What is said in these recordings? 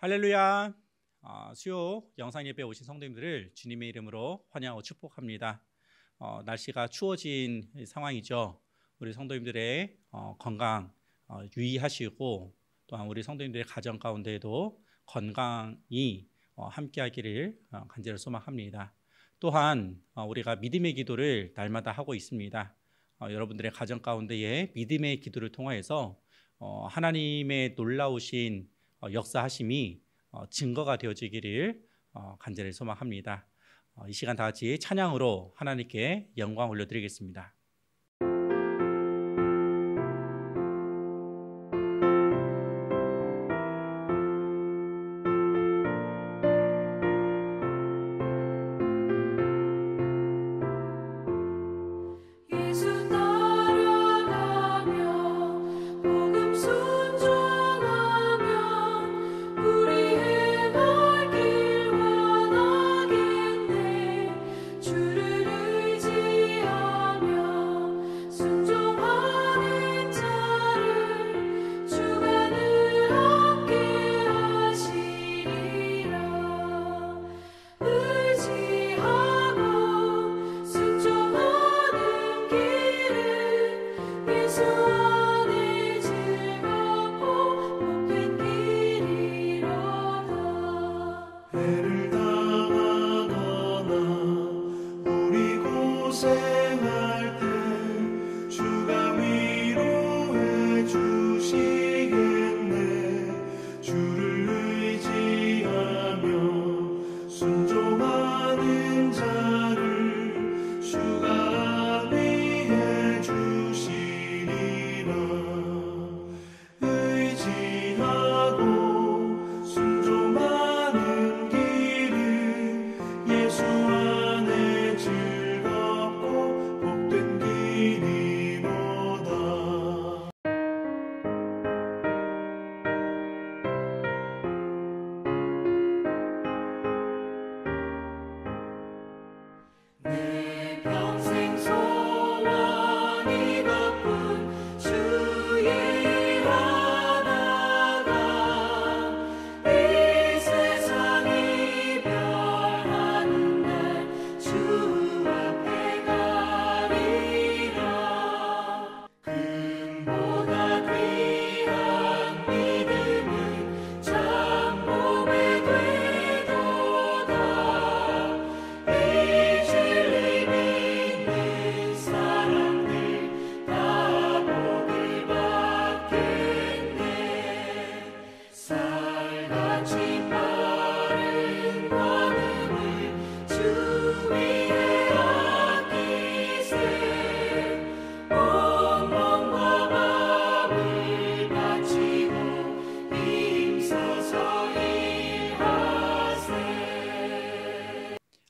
할렐루야. 수요 영상 예배에 오신 성도님들을 주님의 이름으로 환영하고 축복합니다. 날씨가 추워진 상황이죠. 우리 성도님들의 건강 유의하시고, 또한 우리 성도님들의 가정 가운데에도 건강이 함께하기를 간절히 소망합니다. 또한 우리가 믿음의 기도를 날마다 하고 있습니다. 여러분들의 가정 가운데에 믿음의 기도를 통하여서 하나님의 놀라우신 역사하심이 증거가 되어지기를 간절히 소망합니다. 이 시간 다 같이 찬양으로 하나님께 영광 올려드리겠습니다.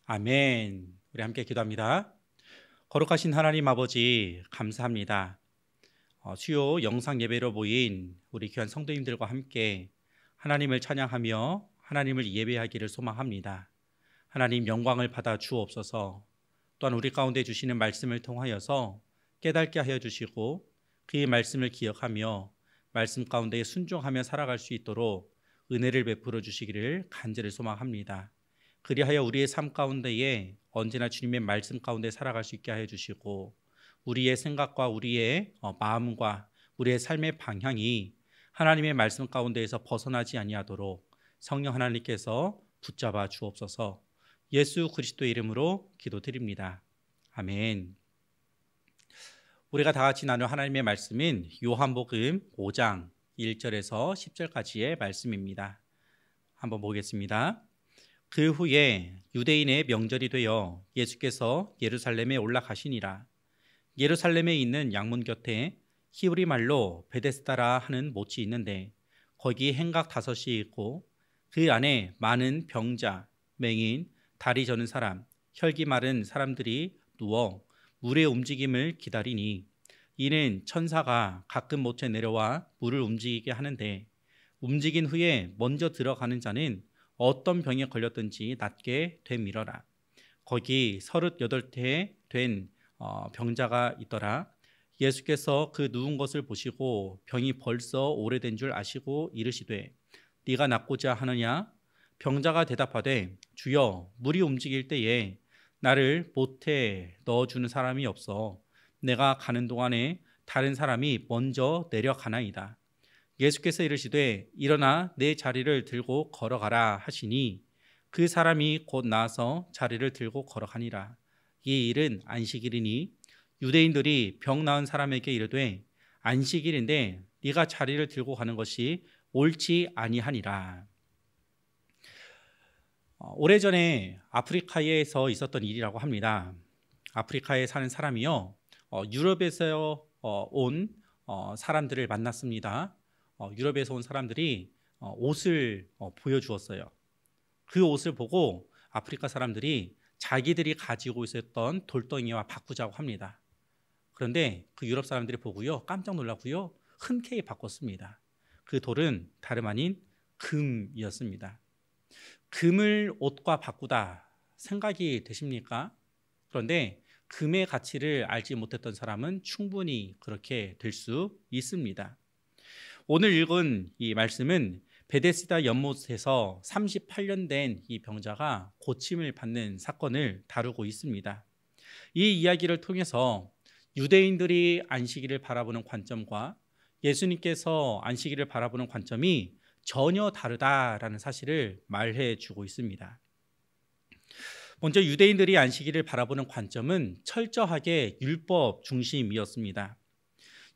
아멘. 우리 함께 기도합니다. 거룩하신 하나님 아버지, 감사합니다. 수요 영상 예배로 모인 우리 귀한 성도님들과 함께 하나님을 찬양하며 하나님을 예배하기를 소망합니다. 하나님 영광을 받아 주옵소서. 또한 우리 가운데 주시는 말씀을 통하여서 깨닫게 하여 주시고, 그의 말씀을 기억하며 말씀 가운데 순종하며 살아갈 수 있도록 은혜를 베풀어 주시기를 간절히 소망합니다. 그리하여 우리의 삶 가운데에 언제나 주님의 말씀 가운데 살아갈 수 있게 하여 주시고, 우리의 생각과 우리의 마음과 우리의 삶의 방향이 하나님의 말씀 가운데에서 벗어나지 아니하도록 성령 하나님께서 붙잡아 주옵소서. 예수 그리스도의 이름으로 기도드립니다. 아멘. 우리가 다 같이 나눌 하나님의 말씀은 요한복음 5장 1절에서 10절까지의 말씀입니다. 한번 보겠습니다. 그 후에 유대인의 명절이 되어 예수께서 예루살렘에 올라가시니라. 예루살렘에 있는 양문 곁에 히브리 말로 베데스다라 하는 못이 있는데, 거기 행각 5이 있고 그 안에 많은 병자, 맹인, 다리 저는 사람, 혈기 마른 사람들이 누워 물의 움직임을 기다리니, 이는 천사가 가끔 못에 내려와 물을 움직이게 하는데, 움직인 후에 먼저 들어가는 자는 어떤 병에 걸렸든지 낫게 되밀어라. 거기 38태 된 병자가 있더라. 예수께서 그 누운 것을 보시고 병이 벌써 오래된 줄 아시고 이르시되, 네가 낫고자 하느냐? 병자가 대답하되 주여 물이 움직일 때에 나를 못에 넣어주는 사람이 없어 내가 가는 동안에 다른 사람이 먼저 내려가나이다. 예수께서 이르시되 일어나 내 자리를 들고 걸어가라 하시니 그 사람이 곧 나아서 자리를 들고 걸어가니라. 이 일은 안식일이니 유대인들이 병 나은 사람에게 이르되 안식일인데 네가 자리를 들고 가는 것이 옳지 아니하니라. 오래전에 아프리카에서 있었던 일이라고 합니다. 아프리카에 사는 사람이요, 유럽에서 온 사람들을 만났습니다. 유럽에서 온 사람들이 옷을 보여주었어요. 그 옷을 보고 아프리카 사람들이 자기들이 가지고 있었던 돌덩이와 바꾸자고 합니다. 그런데 그 유럽 사람들이 보고요, 깜짝 놀랐고요, 흔쾌히 바꿨습니다. 그 돌은 다름 아닌 금이었습니다. 금을 옷과 바꾸다 생각이 되십니까? 그런데 금의 가치를 알지 못했던 사람은 충분히 그렇게 될 수 있습니다. 오늘 읽은 이 말씀은 베데스다 연못에서 38년 된 이 병자가 고침을 받는 사건을 다루고 있습니다. 이 이야기를 통해서 유대인들이 안식일을 바라보는 관점과 예수님께서 안식일을 바라보는 관점이 전혀 다르다라는 사실을 말해 주고 있습니다. 먼저 유대인들이 안식일을 바라보는 관점은 철저하게 율법 중심이었습니다.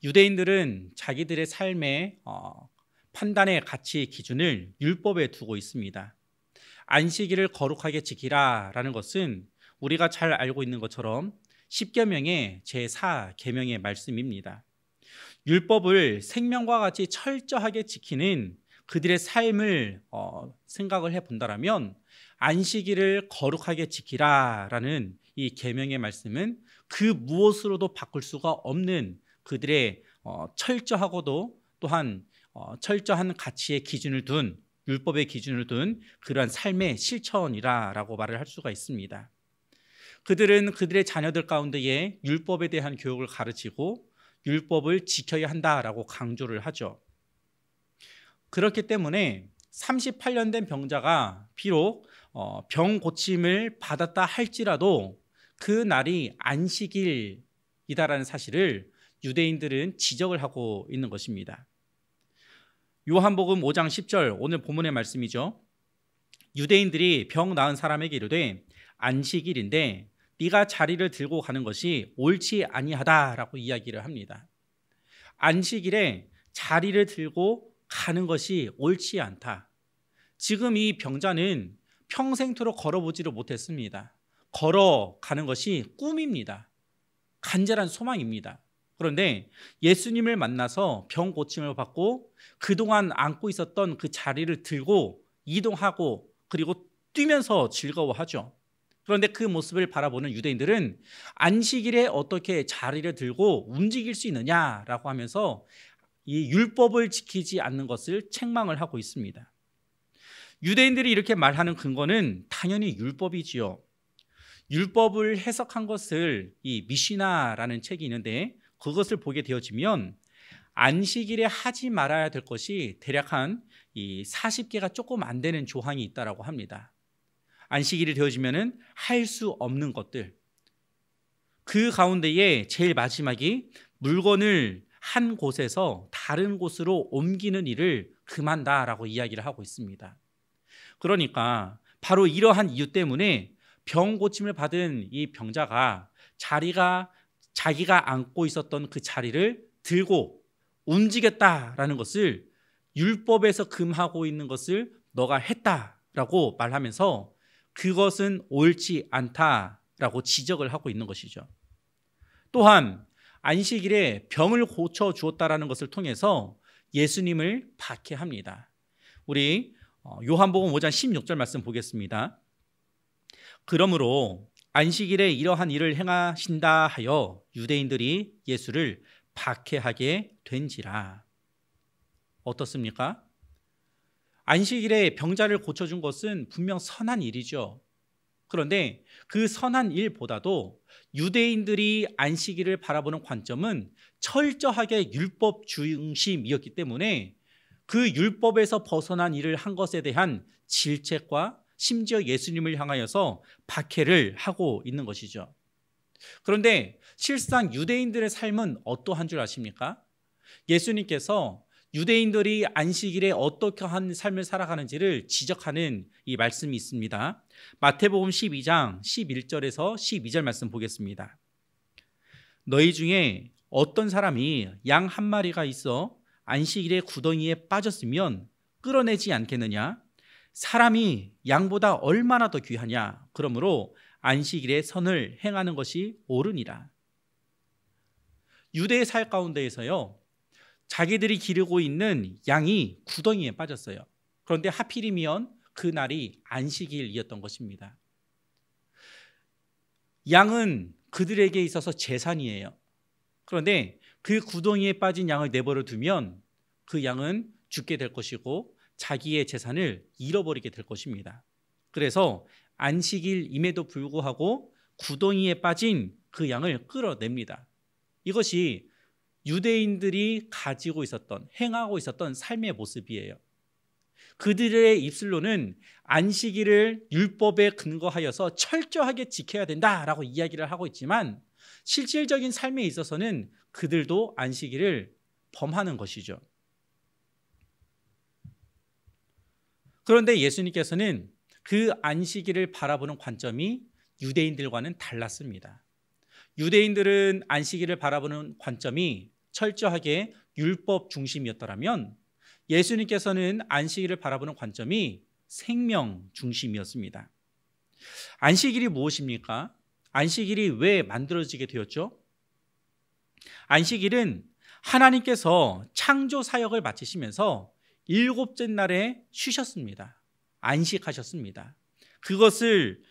유대인들은 자기들의 삶의 판단의 가치 기준을 율법에 두고 있습니다. 안식일을 거룩하게 지키라라는 것은 우리가 잘 알고 있는 것처럼 십계명의 제4계명의 말씀입니다. 율법을 생명과 같이 철저하게 지키는 그들의 삶을 생각을 해본다라면 안식일을 거룩하게 지키라라는 이 계명의 말씀은 그 무엇으로도 바꿀 수가 없는 그들의 철저하고도 또한 철저한 가치의 기준을 둔, 율법의 기준을 둔 그러한 삶의 실천이라고 말을 할 수가 있습니다. 그들은 그들의 자녀들 가운데에 율법에 대한 교육을 가르치고 율법을 지켜야 한다라고 강조를 하죠. 그렇기 때문에 38년 된 병자가 비록 병 고침을 받았다 할지라도 그 날이 안식일이다라는 사실을 유대인들은 지적을 하고 있는 것입니다. 요한복음 5장 10절 오늘 본문의 말씀이죠. 유대인들이 병 나은 사람에게 이르되 안식일인데 네가 자리를 들고 가는 것이 옳지 아니하다라고 이야기를 합니다. 안식일에 자리를 들고 가는 것이 옳지 않다. 지금 이 병자는 평생토록 걸어보지를 못했습니다. 걸어가는 것이 꿈입니다. 간절한 소망입니다. 그런데 예수님을 만나서 병 고침을 받고 그동안 안고 있었던 그 자리를 들고 이동하고 그리고 뛰면서 즐거워하죠. 그런데 그 모습을 바라보는 유대인들은 안식일에 어떻게 자리를 들고 움직일 수 있느냐라고 하면서 이 율법을 지키지 않는 것을 책망을 하고 있습니다. 유대인들이 이렇게 말하는 근거는 당연히 율법이지요. 율법을 해석한 것을 이 미시나라는 책이 있는데 그것을 보게 되어지면 안식일에 하지 말아야 될 것이 대략 한 이 40개가 조금 안 되는 조항이 있다라고 합니다. 안식일이 되어지면은 할 수 없는 것들. 그 가운데에 제일 마지막이 물건을 한 곳에서 다른 곳으로 옮기는 일을 금한다라고 이야기를 하고 있습니다. 그러니까 바로 이러한 이유 때문에 병 고침을 받은 이 병자가 자기가 안고 있었던 그 자리를 들고 움직였다라는 것을 율법에서 금하고 있는 것을 너가 했다라고 말하면서 그것은 옳지 않다라고 지적을 하고 있는 것이죠. 또한 안식일에 병을 고쳐 주었다라는 것을 통해서 예수님을 박해합니다. 우리 요한복음 5장 16절 말씀 보겠습니다. 그러므로 안식일에 이러한 일을 행하신다 하여 유대인들이 예수를 박해하게 된지라. 어떻습니까? 안식일에 병자를 고쳐준 것은 분명 선한 일이죠. 그런데 그 선한 일보다도 유대인들이 안식일을 바라보는 관점은 철저하게 율법 중심이었기 때문에 그 율법에서 벗어난 일을 한 것에 대한 질책과 심지어 예수님을 향하여서 박해를 하고 있는 것이죠. 그런데 실상 유대인들의 삶은 어떠한 줄 아십니까? 예수님께서 유대인들이 안식일에 어떻게 한 삶을 살아가는지를 지적하는 이 말씀이 있습니다. 마태복음 12장 11절에서 12절 말씀 보겠습니다. 너희 중에 어떤 사람이 양 한 마리가 있어 안식일에 구덩이에 빠졌으면 끌어내지 않겠느냐? 사람이 양보다 얼마나 더 귀하냐? 그러므로 안식일에 선을 행하는 것이 옳으니라. 유대의 살 가운데에서요, 자기들이 기르고 있는 양이 구덩이에 빠졌어요. 그런데 하필이면 그날이 안식일이었던 것입니다. 양은 그들에게 있어서 재산이에요. 그런데 그 구덩이에 빠진 양을 내버려 두면 그 양은 죽게 될 것이고 자기의 재산을 잃어버리게 될 것입니다. 그래서 안식일임에도 불구하고 구덩이에 빠진 그 양을 끌어냅니다. 이것이 유대인들이 가지고 있었던, 행하고 있었던 삶의 모습이에요. 그들의 입술로는 안식일을 율법에 근거하여서 철저하게 지켜야 된다라고 이야기를 하고 있지만 실질적인 삶에 있어서는 그들도 안식일을 범하는 것이죠. 그런데 예수님께서는 그 안식일을 바라보는 관점이 유대인들과는 달랐습니다. 유대인들은 안식일을 바라보는 관점이 철저하게 율법 중심이었더라면 예수님께서는 안식일을 바라보는 관점이 생명 중심이었습니다. 안식일이 무엇입니까? 안식일이 왜 만들어지게 되었죠? 안식일은 하나님께서 창조 사역을 마치시면서 일곱째 날에 쉬셨습니다. 안식하셨습니다. 그것을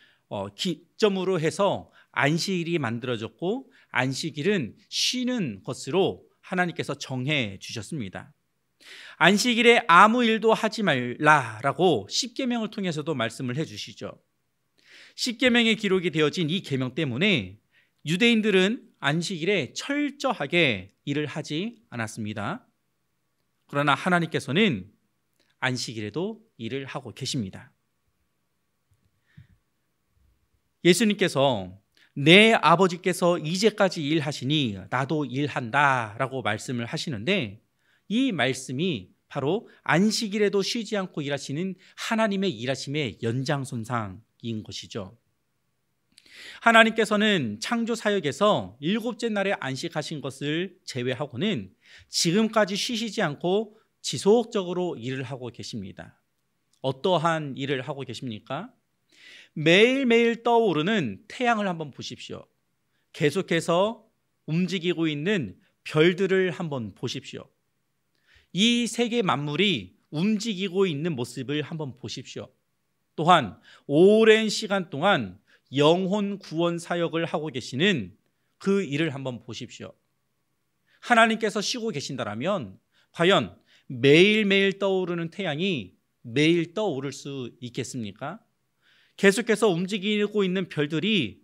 기점으로 해서 안식일이 만들어졌고 안식일은 쉬는 것으로 하나님께서 정해 주셨습니다. 안식일에 아무 일도 하지 말라라고 십계명을 통해서도 말씀을 해주시죠. 십계명에 기록이 되어진 이 계명 때문에 유대인들은 안식일에 철저하게 일을 하지 않았습니다. 그러나 하나님께서는 안식일에도 일을 하고 계십니다. 예수님께서 내 아버지께서 이제까지 일하시니 나도 일한다라고 말씀을 하시는데 이 말씀이 바로 안식일에도 쉬지 않고 일하시는 하나님의 일하심의 연장선상인 것이죠. 하나님께서는 창조 사역에서 일곱째 날에 안식하신 것을 제외하고는 지금까지 쉬시지 않고 지속적으로 일을 하고 계십니다. 어떠한 일을 하고 계십니까? 매일매일 떠오르는 태양을 한번 보십시오. 계속해서 움직이고 있는 별들을 한번 보십시오. 이 세계 만물이 움직이고 있는 모습을 한번 보십시오. 또한 오랜 시간 동안 영혼 구원 사역을 하고 계시는 그 일을 한번 보십시오. 하나님께서 쉬고 계신다라면 과연 매일매일 떠오르는 태양이 매일 떠오를 수 있겠습니까? 계속해서 움직이고 있는 별들이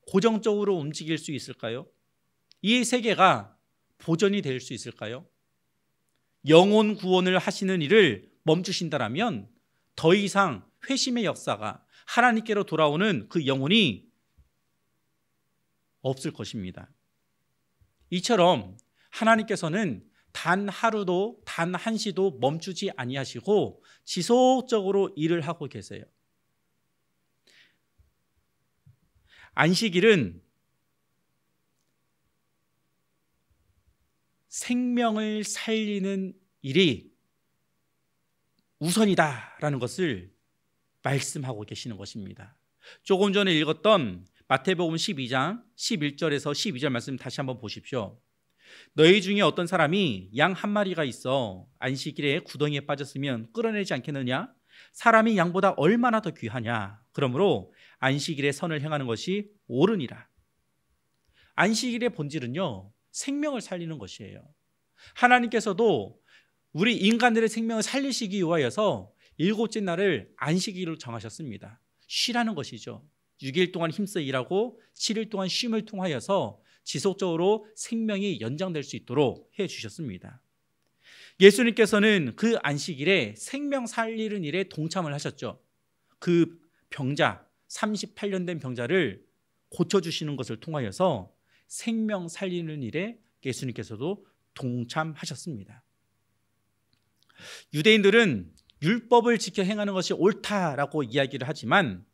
고정적으로 움직일 수 있을까요? 이 세계가 보존이 될 수 있을까요? 영혼 구원을 하시는 일을 멈추신다라면 더 이상 회심의 역사가 하나님께로 돌아오는 그 영혼이 없을 것입니다. 이처럼 하나님께서는 단 하루도 단 한시도 멈추지 아니하시고 지속적으로 일을 하고 계세요. 안식일은 생명을 살리는 일이 우선이다라는 것을 말씀하고 계시는 것입니다. 조금 전에 읽었던 마태복음 12장 11절에서 12절 말씀 다시 한번 보십시오. 너희 중에 어떤 사람이 양 한 마리가 있어 안식일에 구덩이에 빠졌으면 끌어내지 않겠느냐? 사람이 양보다 얼마나 더 귀하냐? 그러므로 안식일에 선을 행하는 것이 옳으니라. 안식일의 본질은요, 생명을 살리는 것이에요. 하나님께서도 우리 인간들의 생명을 살리시기 위하여서 일곱째 날을 안식일로 정하셨습니다. 쉬라는 것이죠. 6일 동안 힘써 일하고 7일 동안 쉼을 통하여서 지속적으로 생명이 연장될 수 있도록 해주셨습니다. 예수님께서는 그 안식일에 생명 살리는 일에 동참을 하셨죠. 그 병자, 38년 된 병자를 고쳐주시는 것을 통하여서 생명 살리는 일에 예수님께서도 동참하셨습니다. 유대인들은 율법을 지켜 행하는 것이 옳다라고 이야기를 하지만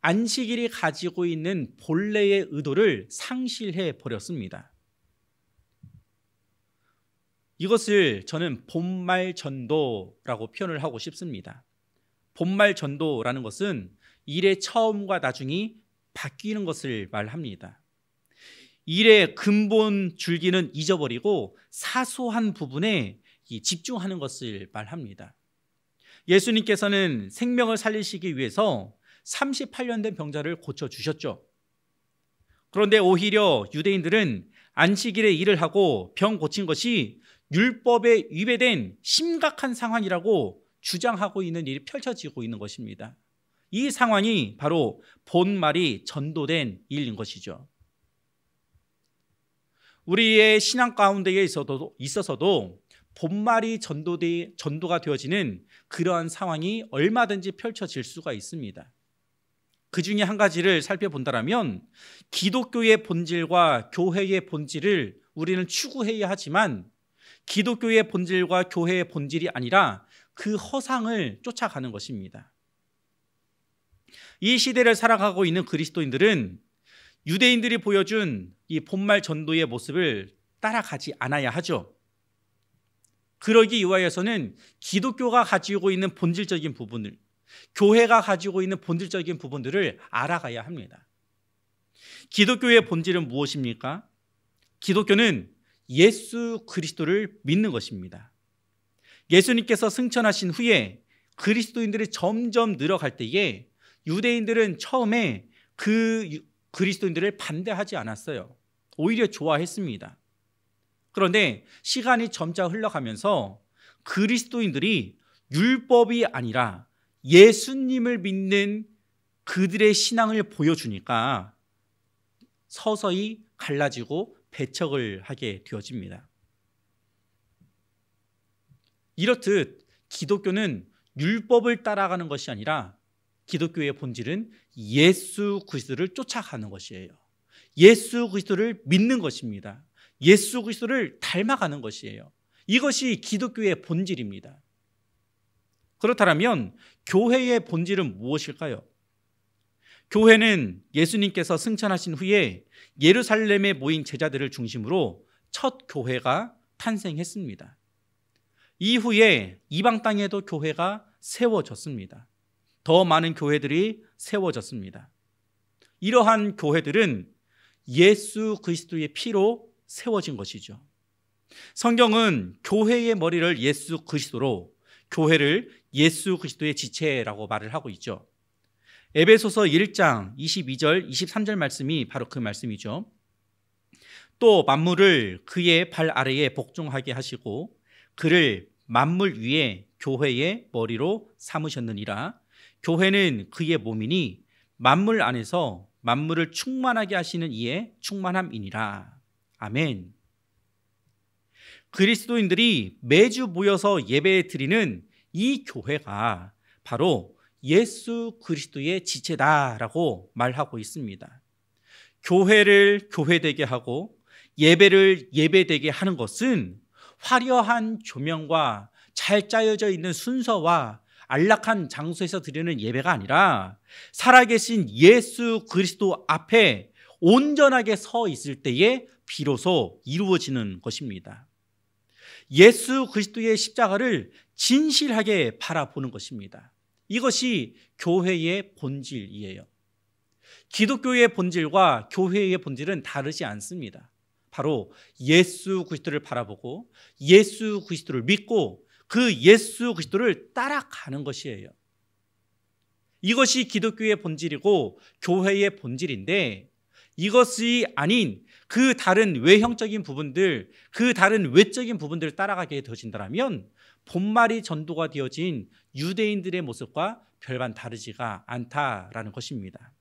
안식일이 가지고 있는 본래의 의도를 상실해 버렸습니다. 이것을 저는 본말 전도라고 표현을 하고 싶습니다. 본말 전도라는 것은 일의 처음과 나중이 바뀌는 것을 말합니다. 일의 근본 줄기는 잊어버리고 사소한 부분에 집중하는 것을 말합니다. 예수님께서는 생명을 살리시기 위해서 38년 된 병자를 고쳐주셨죠. 그런데 오히려 유대인들은 안식일에 일을 하고 병 고친 것이 율법에 위배된 심각한 상황이라고 주장하고 있는 일이 펼쳐지고 있는 것입니다. 이 상황이 바로 본말이 전도된 일인 것이죠. 우리의 신앙 가운데에 있어서도 본말이 전도가 되어지는 그러한 상황이 얼마든지 펼쳐질 수가 있습니다. 그 중에 한 가지를 살펴본다면 기독교의 본질과 교회의 본질을 우리는 추구해야 하지만 기독교의 본질과 교회의 본질이 아니라 그 허상을 쫓아가는 것입니다. 이 시대를 살아가고 있는 그리스도인들은 유대인들이 보여준 이 본말 전도의 모습을 따라가지 않아야 하죠. 그러기 위하여서는 기독교가 가지고 있는 본질적인 부분을, 교회가 가지고 있는 본질적인 부분들을 알아가야 합니다. 기독교의 본질은 무엇입니까? 기독교는 예수 그리스도를 믿는 것입니다. 예수님께서 승천하신 후에 그리스도인들이 점점 늘어갈 때에 유대인들은 처음에 그 그리스도인들을 반대하지 않았어요. 오히려 좋아했습니다. 그런데 시간이 점차 흘러가면서 그리스도인들이 율법이 아니라 예수님을 믿는 그들의 신앙을 보여주니까 서서히 갈라지고 배척을 하게 되어집니다. 이렇듯 기독교는 율법을 따라가는 것이 아니라 기독교의 본질은 예수 그리스도를 쫓아가는 것이에요. 예수 그리스도를 믿는 것입니다. 예수 그리스도를 닮아가는 것이에요. 이것이 기독교의 본질입니다. 그렇다면 교회의 본질은 무엇일까요? 교회는 예수님께서 승천하신 후에 예루살렘에 모인 제자들을 중심으로 첫 교회가 탄생했습니다. 이후에 이방 땅에도 교회가 세워졌습니다. 더 많은 교회들이 세워졌습니다. 이러한 교회들은 예수 그리스도의 피로 세워진 것이죠. 성경은 교회의 머리를 예수 그리스도로, 교회를 예수 그리스도의 지체라고 말을 하고 있죠. 에베소서 1장 22절 23절 말씀이 바로 그 말씀이죠. 또 만물을 그의 발 아래에 복종하게 하시고 그를 만물 위에 교회의 머리로 삼으셨느니라. 교회는 그의 몸이니 만물 안에서 만물을 충만하게 하시는 이의 충만함이니라. 아멘. 그리스도인들이 매주 모여서 예배 드리는 이 교회가 바로 예수 그리스도의 지체다라고 말하고 있습니다. 교회를 교회되게 하고 예배를 예배되게 하는 것은 화려한 조명과 잘 짜여져 있는 순서와 안락한 장소에서 드리는 예배가 아니라 살아계신 예수 그리스도 앞에 온전하게 서 있을 때에 비로소 이루어지는 것입니다. 예수 그리스도의 십자가를 진실하게 바라보는 것입니다. 이것이 교회의 본질이에요. 기독교의 본질과 교회의 본질은 다르지 않습니다. 바로 예수 그리스도를 바라보고 예수 그리스도를 믿고 그 예수 그리스도를 따라가는 것이에요. 이것이 기독교의 본질이고 교회의 본질인데 이것이 아닌 그 다른 외형적인 부분들, 그 다른 외적인 부분들을 따라가게 되어진다면 본말이 전도가 되어진 유대인들의 모습과 별반 다르지가 않다라는 것입니다.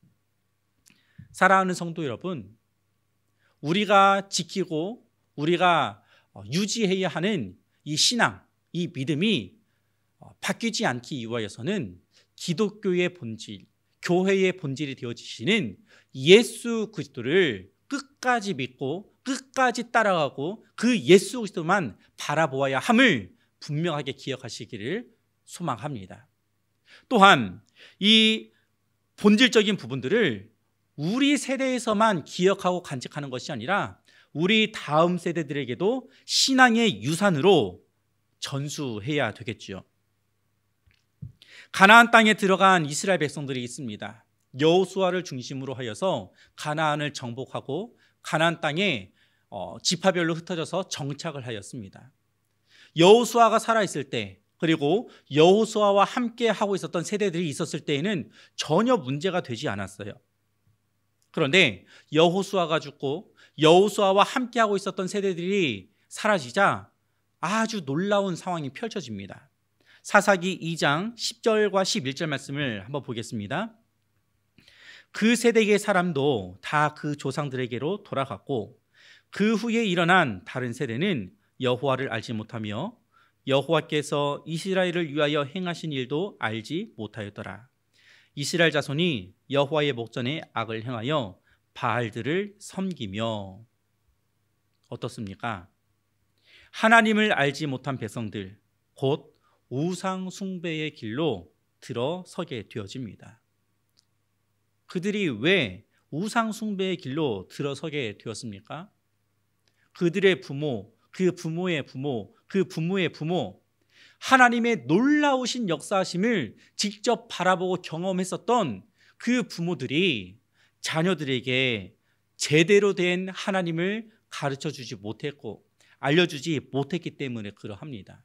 사랑하는 성도 여러분, 우리가 지키고 우리가 유지해야 하는 이 신앙, 이 믿음이 바뀌지 않기 위하여서는 기독교의 본질, 교회의 본질이 되어지시는 예수 그리스도를 끝까지 믿고 끝까지 따라가고 그 예수 그리스도만 바라보아야 함을 분명하게 기억하시기를 소망합니다. 또한 이 본질적인 부분들을 우리 세대에서만 기억하고 간직하는 것이 아니라 우리 다음 세대들에게도 신앙의 유산으로 전수해야 되겠죠. 가나안 땅에 들어간 이스라엘 백성들이 있습니다. 여호수아를 중심으로 하여서 가나안을 정복하고 가나안 땅에 지파별로 흩어져서 정착을 하였습니다. 여호수아가 살아있을 때, 그리고 여호수아와 함께 하고 있었던 세대들이 있었을 때에는 전혀 문제가 되지 않았어요. 그런데 여호수아가 죽고 여호수아와 함께 하고 있었던 세대들이 사라지자 아주 놀라운 상황이 펼쳐집니다. 사사기 2장 10절과 11절 말씀을 한번 보겠습니다. 그 세대의 사람도 다 그 조상들에게로 돌아갔고 그 후에 일어난 다른 세대는 여호와를 알지 못하며 여호와께서 이스라엘을 위하여 행하신 일도 알지 못하였더라. 이스라엘 자손이 여호와의 목전에 악을 행하여 바알들을 섬기며. 어떻습니까? 하나님을 알지 못한 백성들, 곧 우상 숭배의 길로 들어서게 되어집니다. 그들이 왜 우상 숭배의 길로 들어서게 되었습니까? 그들의 부모, 그 부모의 부모, 그 부모의 부모, 하나님의 놀라우신 역사하심을 직접 바라보고 경험했었던 그 부모들이 자녀들에게 제대로 된 하나님을 가르쳐주지 못했고 알려주지 못했기 때문에 그러합니다.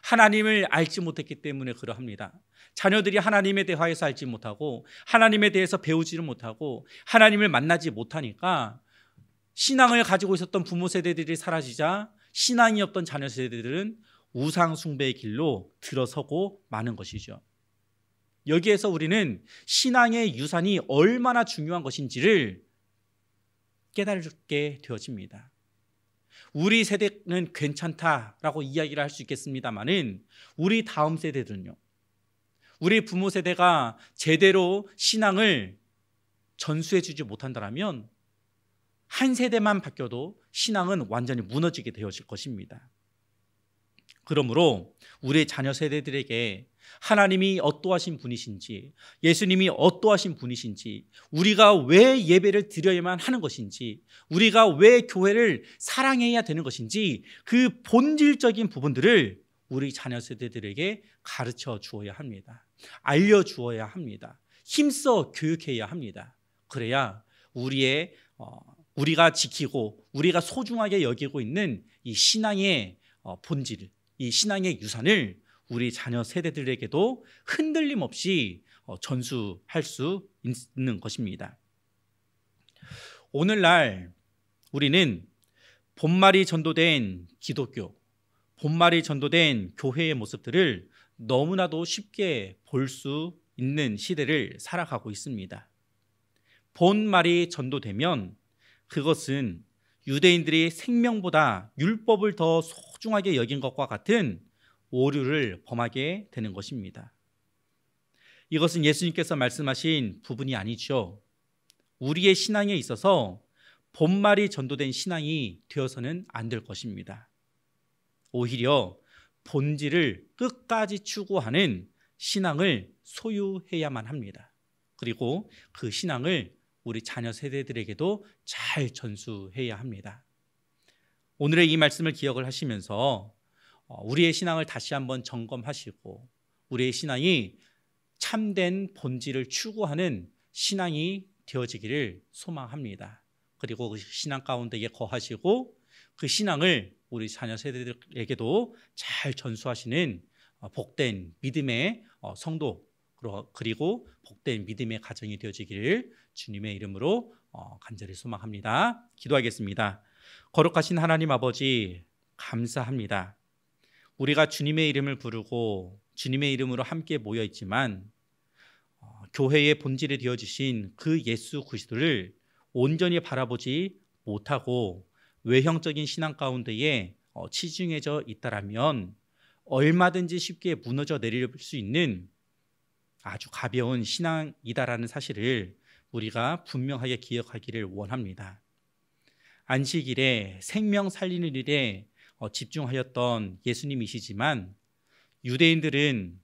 하나님을 알지 못했기 때문에 그러합니다. 자녀들이 하나님에 대하여서 알지 못하고 하나님에 대해서 배우지를 못하고 하나님을 만나지 못하니까 신앙을 가지고 있었던 부모 세대들이 사라지자 신앙이 없던 자녀 세대들은 우상 숭배의 길로 들어서고 마는 것이죠. 여기에서 우리는 신앙의 유산이 얼마나 중요한 것인지를 깨닫게 되어집니다. 우리 세대는 괜찮다라고 이야기를 할 수 있겠습니다만은 우리 다음 세대들은요, 우리 부모 세대가 제대로 신앙을 전수해 주지 못한다면 한 세대만 바뀌어도 신앙은 완전히 무너지게 되어질 것입니다. 그러므로 우리 자녀 세대들에게 하나님이 어떠하신 분이신지, 예수님이 어떠하신 분이신지, 우리가 왜 예배를 드려야만 하는 것인지, 우리가 왜 교회를 사랑해야 되는 것인지 그 본질적인 부분들을 우리 자녀 세대들에게 가르쳐 주어야 합니다. 알려주어야 합니다. 힘써 교육해야 합니다. 그래야 우리가 지키고 우리가 소중하게 여기고 있는 이 신앙의 본질, 이 신앙의 유산을 우리 자녀 세대들에게도 흔들림 없이 전수할 수 있는 것입니다. 오늘날 우리는 본말이 전도된 기독교, 본말이 전도된 교회의 모습들을 너무나도 쉽게 볼 수 있는 시대를 살아가고 있습니다. 본말이 전도되면 그것은 유대인들이 생명보다 율법을 더 소중하게 여긴 것과 같은 오류를 범하게 되는 것입니다. 이것은 예수님께서 말씀하신 부분이 아니죠. 우리의 신앙에 있어서 본말이 전도된 신앙이 되어서는 안 될 것입니다. 오히려 본질을 끝까지 추구하는 신앙을 소유해야만 합니다. 그리고 그 신앙을 우리 자녀 세대들에게도 잘 전수해야 합니다. 오늘의 이 말씀을 기억을 하시면서 우리의 신앙을 다시 한번 점검하시고 우리의 신앙이 참된 본질을 추구하는 신앙이 되어지기를 소망합니다. 그리고 그 신앙 가운데에 거하시고 그 신앙을 우리 자녀 세대들에게도 잘 전수하시는 복된 믿음의 성도, 그리고 복된 믿음의 가정이 되어지기를 주님의 이름으로 간절히 소망합니다. 기도하겠습니다. 거룩하신 하나님 아버지, 감사합니다. 우리가 주님의 이름을 부르고 주님의 이름으로 함께 모여 있지만 교회의 본질이 되어주신 그 예수 그리스도를 온전히 바라보지 못하고 외형적인 신앙 가운데에 치중해져 있다라면 얼마든지 쉽게 무너져 내릴 수 있는 아주 가벼운 신앙이다라는 사실을 우리가 분명하게 기억하기를 원합니다. 안식일에 생명 살리는 일에 집중하였던 예수님이시지만 유대인들은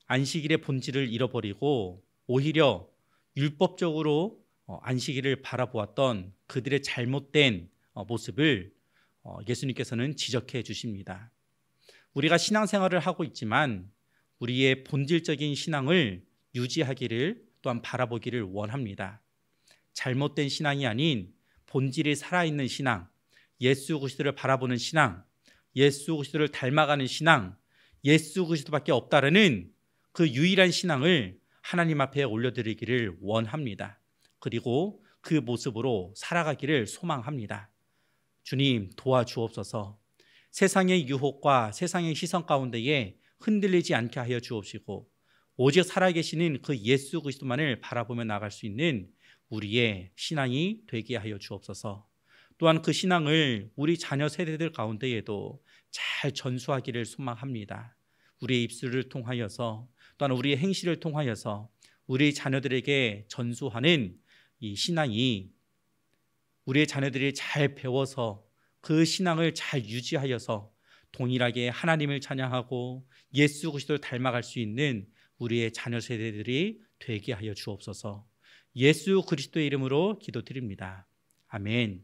안식일의 본질을 잃어버리고 오히려 율법적으로 안식일을 바라보았던 그들의 잘못된 모습을 예수님께서는 지적해 주십니다. 우리가 신앙생활을 하고 있지만 우리의 본질적인 신앙을 유지하기를 또한 바라보기를 원합니다. 잘못된 신앙이 아닌 본질이 살아있는 신앙, 예수 그리스도를 바라보는 신앙, 예수 그리스도를 닮아가는 신앙, 예수 그리스도밖에 없다라는 그 유일한 신앙을 하나님 앞에 올려드리기를 원합니다. 그리고 그 모습으로 살아가기를 소망합니다. 주님 도와주옵소서. 세상의 유혹과 세상의 시선 가운데에 흔들리지 않게 하여 주옵시고 오직 살아계시는 그 예수 그리스도만을 바라보며 나갈 수 있는 우리의 신앙이 되게 하여 주옵소서. 또한 그 신앙을 우리 자녀 세대들 가운데에도 잘 전수하기를 소망합니다. 우리의 입술을 통하여서 또한 우리의 행실을 통하여서 우리 자녀들에게 전수하는 이 신앙이 우리의 자녀들이 잘 배워서 그 신앙을 잘 유지하여서 동일하게 하나님을 찬양하고 예수 그리스도를 닮아갈 수 있는 우리의 자녀 세대들이 되게 하여 주옵소서. 예수 그리스도의 이름으로 기도드립니다. 아멘.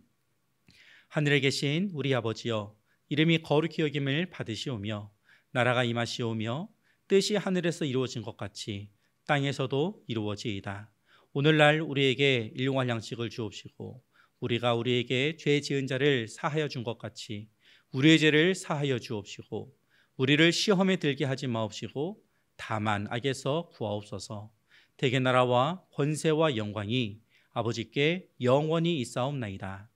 하늘에 계신 우리 아버지여, 이름이 거룩히 여김을 받으시오며 나라가 임하시오며 뜻이 하늘에서 이루어진 것 같이 땅에서도 이루어지이다. 오늘날 우리에게 일용할 양식을 주옵시고 우리가 우리에게 죄 지은 자를 사하여 준 것 같이 우리의 죄를 사하여 주옵시고 우리를 시험에 들게 하지 마옵시고 다만 악에서 구하옵소서. 대개 나라와 권세와 영광이 아버지께 영원히 있사옵나이다.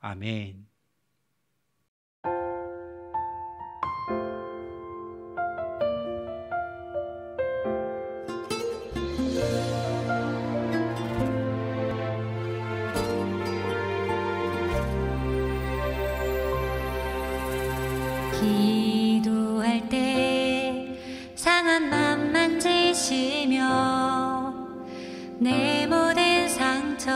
아멘. 기도할 때 상한 맘 만지시며 내 모든 상처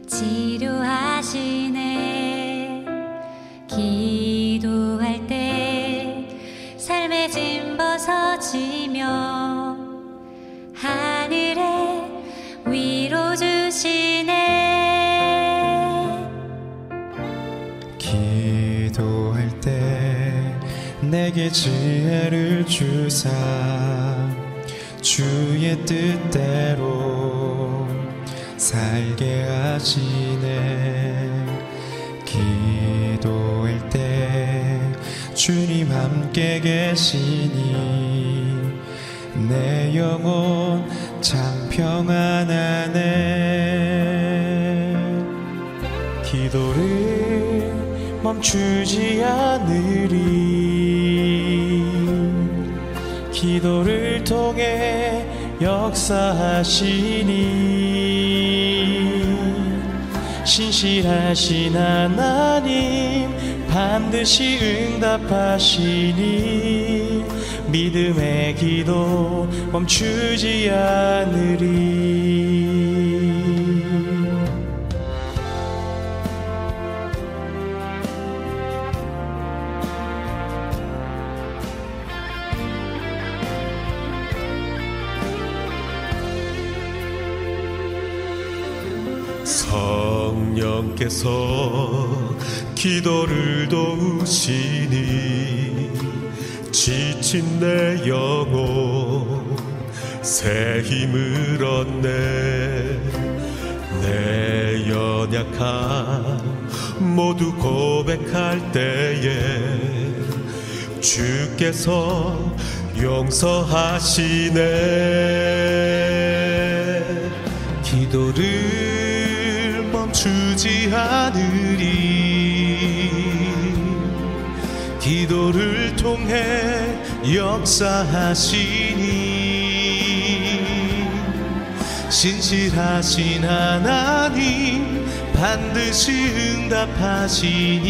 치료하시네. 기도할 때 삶의 짐 벗어지며 하늘에 위로 주시네. 기도할 때 내게 지혜를 주사 주의 뜻대로 살게 하시네. 기도할 때 주님 함께 계시니 내 영혼 참 평안하네. 기도를 멈추지 않으리. 기도를 통해 역사하시니 신실하신 하나님 반드시 응답하시니 믿음의 기도 멈추지 않으리. 성령께서 기도를 도우시니 지친 내 영혼 새 힘을 얻네. 내 연약함 모두 고백할 때에 주께서 용서하시네. 기도를 멈추지 않으리. 기도를 통해 역사하시니 신실하신 하나님 반드시 응답하시니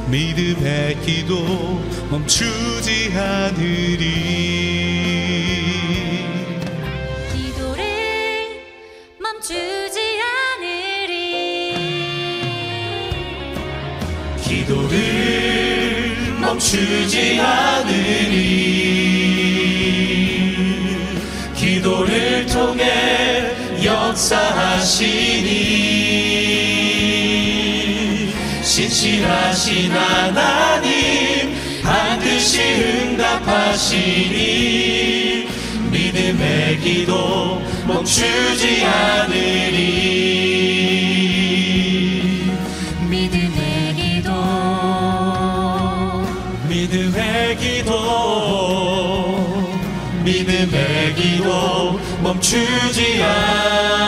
믿음의 기도 멈추지 않으리. 기도를 멈추지 않으리. 기도를 멈추지 않으리. 기도를 통해 역사하시니 신실하신 하나님 반드시 응답하시니 믿음의 기도 멈추지 않으리. 믿음의 기도 믿음의 기도 믿음의 기도 멈추지 않으리.